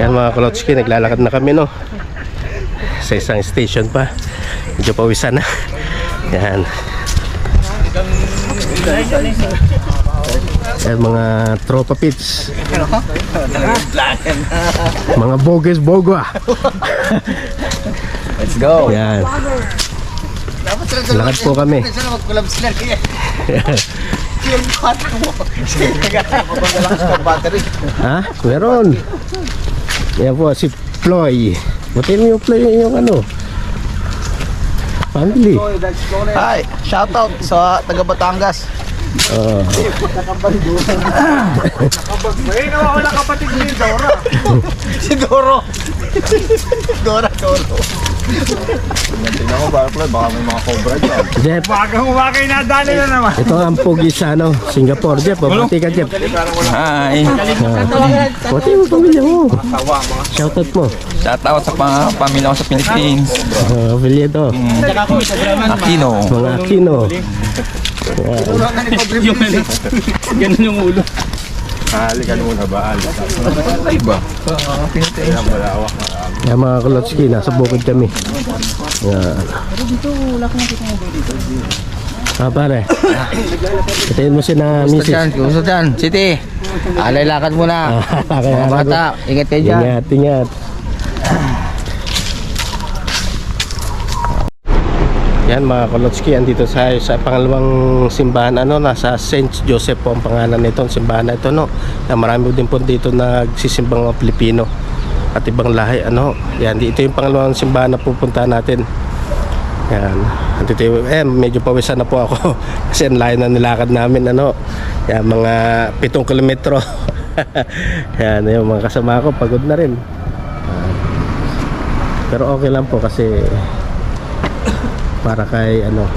Yan mga Kolotski, naglalakad na kami no, sa isang station pa. Medyo pawisan na. Yan. Yan mga tropa pits. Mga bogus boga. Let's go. Yan. Lakad po kami. Ha? Meron. Yan po si Ploy. Buti mo yung Ploy yung ano family. Hi, shout out sa taga Batangas. Ayun ako na kapatid ni Dora. Si Doro. Dora. Tingnan ko baka may mga cobra dyan. Jeff, Umagang na dali na naman. ito ang pogi sa ano, Singapore. Jeff, babati ka Jeff. Hi. Buti mo pamilya mo. Shoutout mo. Shout out sa pamilya ko sa Philippines. Apelyido. Aquino. Mga Aquino. Ganun yung ulo. Halikan muna ba? Ay ba? Kaya malawak na. Yan mga Kolotski, nasa bukid kami. Yan. Pare. Itayin mo si na misis. Gusto dyan, City. Alay lakad muna. Mga bata, ingat kayo dyan. Ingat. Yan mga Kolotski, andito sa pangalawang simbahan, ano, nasa Saint Joseph po ang pangalan nito, simbahan na ito, no. Na marami din po dito nagsisimbang mga Pilipino at ibang lahi, ano. Yan, ito yung pangalawang simbahan na pupuntahan natin. Yan, andito medyo pawisan na po ako kasi ang layo na nilakad namin, ano. Yan, mga 7 kilometro. Yan, yung mga kasama ko pagod na rin. Pero okay lang po kasi para kay ano,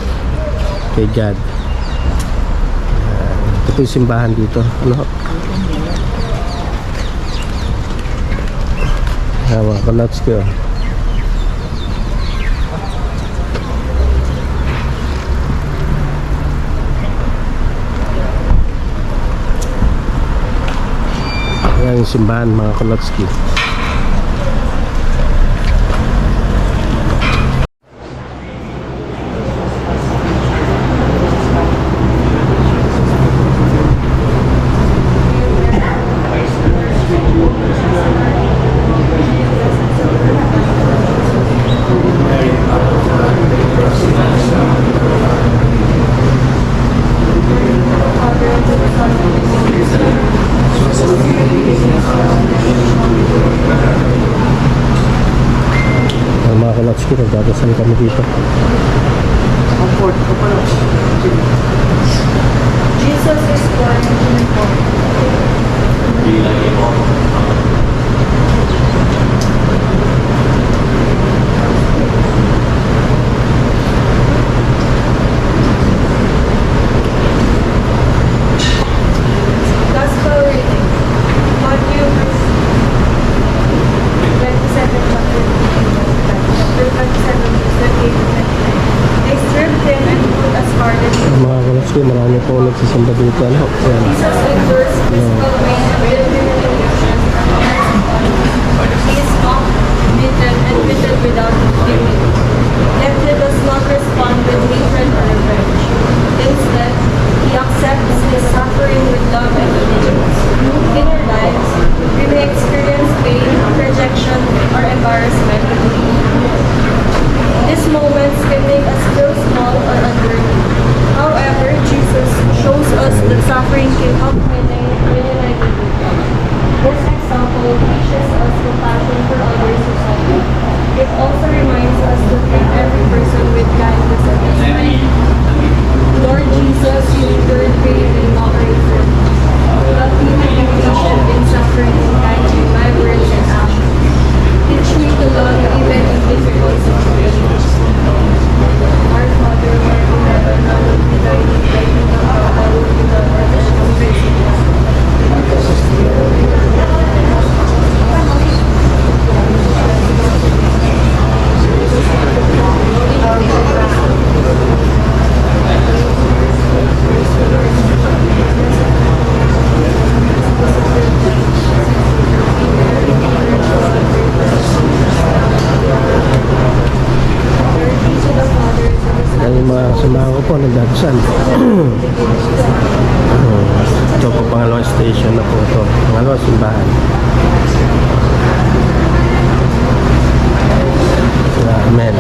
kay God. Ito po yung simbahan dito, ano. Mga Kolotski, oh. Ayan yung simbahan mga Kolotski. Mga Kolotski, nagdadasal kami dito. Jesus is born in Gospel reading. Matthew 27 chapter 27 verse 28 to 29. They stripped him and put a scarlet. Mga Kolotski, marami po nagsisimba dito, ano. Ayan. Jesus endures physical pain and humiliation from parents and authorities. He is mocked, beaten, and beaten without dignity. Yet he does not respond with hatred or revenge. Instead, he accepts his suffering with love and diligence. In our lives, we may experience pain, rejection, or embarrassment. These moments can make us feel small or unworthy. However, Jesus shows us that suffering can help reunite with God. This example teaches us compassion for others who suffer. It also reminds us to treat every person with kindness and respect. Lord Jesus, you endured pain and moderate service. Help me to be patient in suffering and guide me in my words and actions. Teach me to love even in difficult situations. Our Father, who art in heaven, hallowed be thy name. Thy kingdom come, thy will be done on earth as it is in heaven. buksan. Ito po pangalawang station na po ito. Pangalawang simbahan. Amen.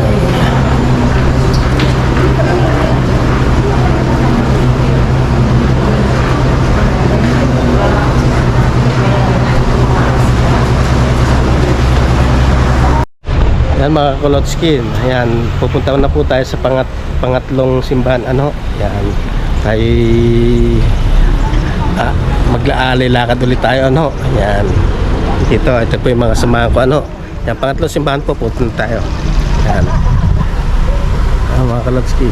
Yan mga Kolotski, ayan, pupunta na po tayo sa pangatlong simbahan, ano, yan, ay maglaalay lakad ulit tayo, ano, yan, ito po yung mga samahan ko, ano, yan, pangatlong simbahan po, pupunta tayo, yan, mga Kolotski.